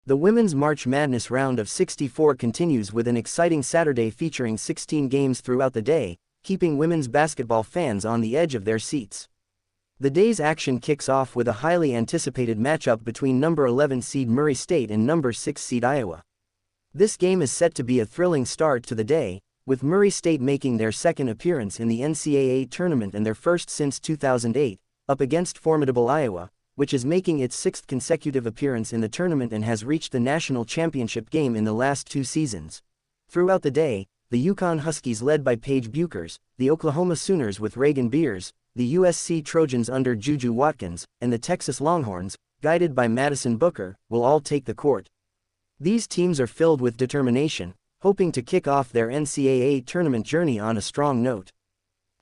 The Women's March Madness round of 64 continues with an exciting Saturday featuring 16 games throughout the day, keeping women's basketball fans on the edge of their seats. The day's action kicks off with a highly anticipated matchup between number 11 seed Murray State and number 6 seed Iowa. This game is set to be a thrilling start to the day, with Murray State making their second appearance in the NCAA tournament and their first since 2008, up against formidable Iowa, which is making its sixth consecutive appearance in the tournament and has reached the national championship game in the last 2 seasons. Throughout the day, the UConn Huskies led by Paige Bueckers, the Oklahoma Sooners with Reagan Beers, the USC Trojans under Juju Watkins, and the Texas Longhorns, guided by Madison Booker, will all take the court. These teams are filled with determination, hoping to kick off their NCAA tournament journey on a strong note.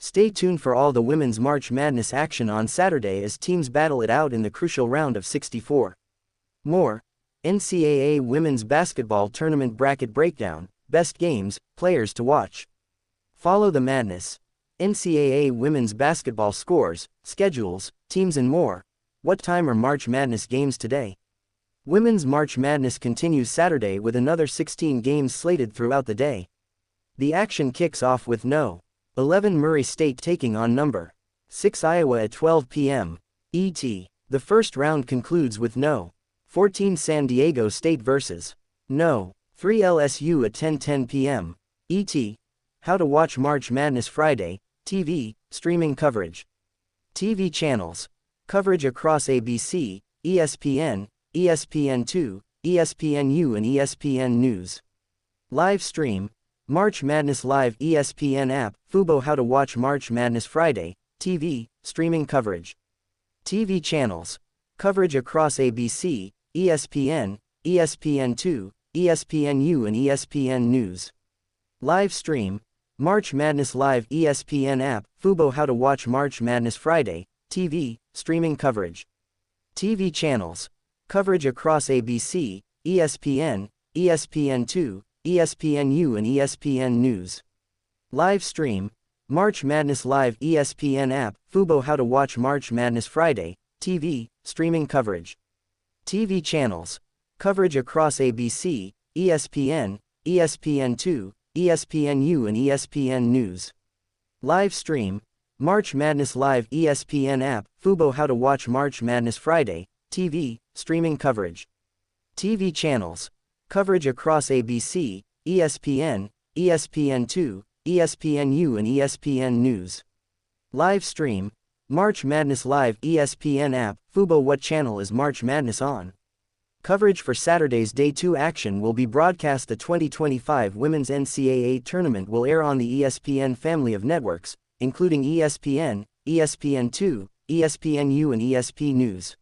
Stay tuned for all the Women's March Madness action on Saturday as teams battle it out in the crucial round of 64. More: NCAA Women's Basketball Tournament Bracket Breakdown, Best Games, Players to Watch. Follow the madness. NCAA Women's Basketball Scores, Schedules, Teams and more. What time are March Madness games today? Women's March Madness continues Saturday with another 16 games slated throughout the day. The action kicks off with No. 11 Murray State taking on number 6 Iowa at 12 p.m. ET. The first round concludes with No. 14 San Diego State vs. No. 3 LSU at 10:10 p.m. ET. How to watch March Madness Friday, TV, streaming coverage. TV channels. Coverage across ABC, ESPN, ESPN2, ESPNU and ESPN News. Live stream. March Madness Live ESPN app, Fubo. How to watch March Madness Friday, TV, streaming coverage. TV channels. Coverage across ABC, ESPN, ESPN2, ESPNU and ESPN News. Live stream. March Madness Live ESPN app, Fubo. How to watch March Madness Friday, TV, streaming coverage. TV channels. Coverage across ABC, ESPN, ESPN2, ESPNU and ESPN News. Live stream. March Madness Live ESPN app, Fubo. How to watch March Madness Friday, TV, streaming coverage. TV channels. Coverage across ABC, ESPN, ESPN2, ESPNU and ESPN News. Live stream. March Madness Live ESPN app, Fubo. How to watch March Madness Friday, TV, streaming coverage. TV channels. Coverage across ABC, ESPN, ESPN2, ESPNU and ESPN News. Live stream. March Madness Live ESPN app, Fubo. What channel is March Madness on? Coverage for Saturday's Day 2 action will be broadcast. The 2025 Women's NCAA Tournament will air on the ESPN family of networks, including ESPN, ESPN2, ESPNU and ESP News.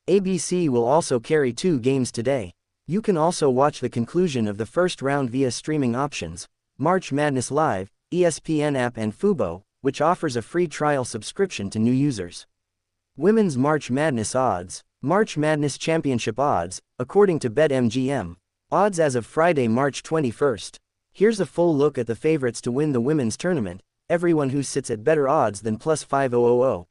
ABC will also carry 2 games today. You can also watch the conclusion of the first round via streaming options, March Madness Live, ESPN app and Fubo, which offers a free trial subscription to new users. Women's March Madness odds. March Madness Championship odds, according to BetMGM. Odds as of Friday, March 21st. Here's a full look at the favorites to win the women's tournament, everyone who sits at better odds than plus 5,000.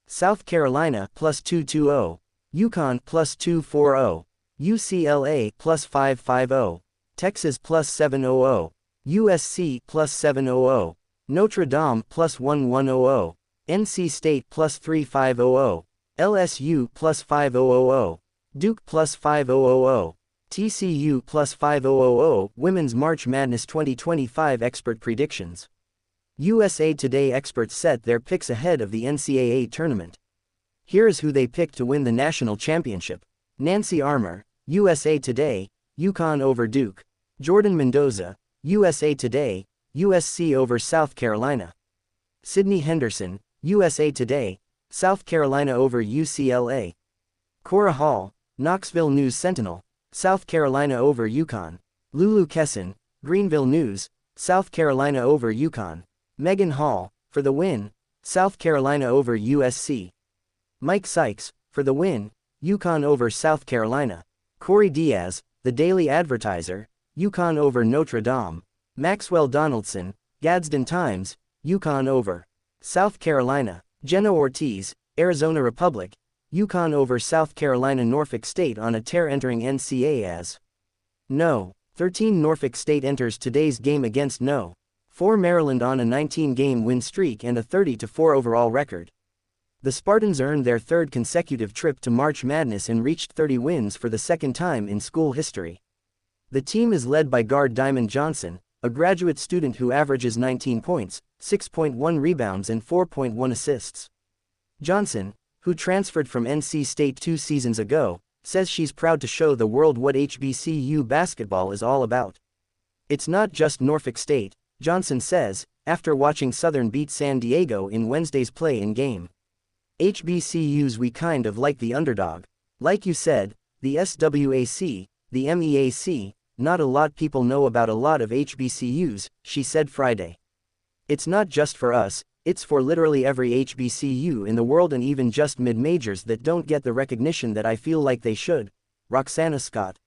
South Carolina, plus 220. UConn, plus 240. UCLA, plus 550. Texas, plus 700. USC, plus 700. Notre Dame, plus 1100. NC State, plus 3500. LSU, plus 5000. Duke, plus 5000. TCU, plus 5000. Women's March Madness 2025 expert predictions. USA Today experts set their picks ahead of the NCAA tournament. Here is who they picked to win the national championship. Nancy Armour, USA Today, UConn over Duke. Jordan Mendoza, USA Today, USC over South Carolina. Sydney Henderson, USA Today, South Carolina over UCLA. Cora Hall, Knoxville News Sentinel, South Carolina over UConn. Lulu Kesson, Greenville News, South Carolina over UConn. Megan Hall, for the win, South Carolina over USC. Mike Sykes, for the win, UConn over South Carolina. Corey Diaz, The Daily Advertiser, UConn over Notre Dame. Maxwell Donaldson, Gadsden Times, UConn over South Carolina. Jenna Ortiz, Arizona Republic, UConn over South Carolina. Norfolk State on a tear entering NCAA as No. 13 Norfolk State enters today's game against No. 4 Maryland on a 19-game win streak and a 30-4 overall record. The Spartans earned their third consecutive trip to March Madness and reached 30 wins for the second time in school history. The team is led by guard Diamond Johnson, a graduate student who averages 19 points, 6.1 rebounds and 4.1 assists. Johnson, who transferred from NC State 2 seasons ago, says she's proud to show the world what HBCU basketball is all about. It's not just Norfolk State, Johnson says, after watching Southern beat San Diego in Wednesday's play-in game. HBCUs, we kind of like the underdog. Like you said, the SWAC, the MEAC, not a lot people know about a lot of HBCUs, she said Friday. It's not just for us, it's for literally every HBCU in the world and even just mid-majors that don't get the recognition that I feel like they should. Roxana Scott.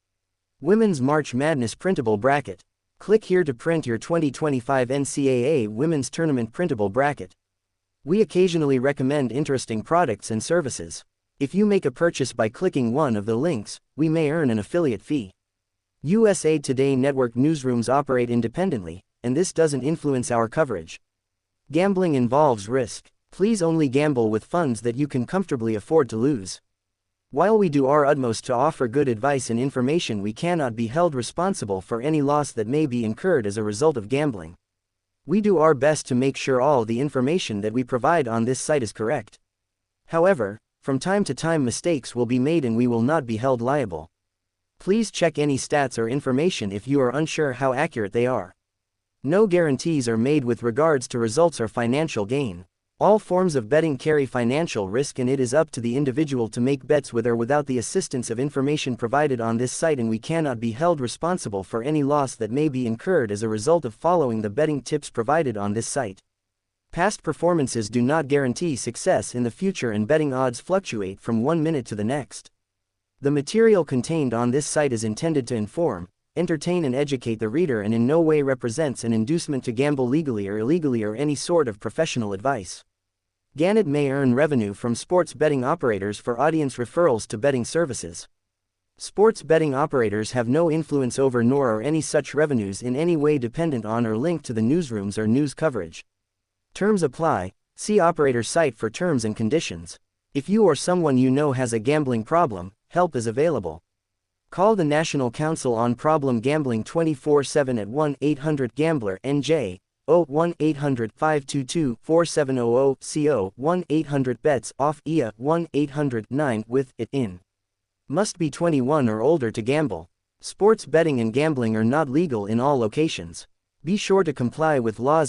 Women's March Madness Printable Bracket. Click here to print your 2025 NCAA Women's Tournament Printable Bracket. We occasionally recommend interesting products and services. If you make a purchase by clicking one of the links, we may earn an affiliate fee. USA Today Network newsrooms operate independently, and this doesn't influence our coverage. Gambling involves risk. Please only gamble with funds that you can comfortably afford to lose. While we do our utmost to offer good advice and information, we cannot be held responsible for any loss that may be incurred as a result of gambling. We do our best to make sure all the information that we provide on this site is correct. However, from time to time mistakes will be made and we will not be held liable. Please check any stats or information if you are unsure how accurate they are. No guarantees are made with regards to results or financial gain. All forms of betting carry financial risk and it is up to the individual to make bets with or without the assistance of information provided on this site, and we cannot be held responsible for any loss that may be incurred as a result of following the betting tips provided on this site. Past performances do not guarantee success in the future and betting odds fluctuate from one minute to the next. The material contained on this site is intended to inform, entertain and educate the reader and in no way represents an inducement to gamble legally or illegally or any sort of professional advice. Gannett may earn revenue from sports betting operators for audience referrals to betting services. Sports betting operators have no influence over nor are any such revenues in any way dependent on or linked to the newsrooms or news coverage. Terms apply. See operator site for terms and conditions. If you or someone you know has a gambling problem, help is available. Call the National Council on Problem Gambling 24/7 at 1-800-GAMBLER-NJ, 1-800-522-4700, CO 1-800-BETS-OFF-IA 1-800-9-WITH-IT-IN. Must be 21 or older to gamble. Sports betting and gambling are not legal in all locations. Be sure to comply with laws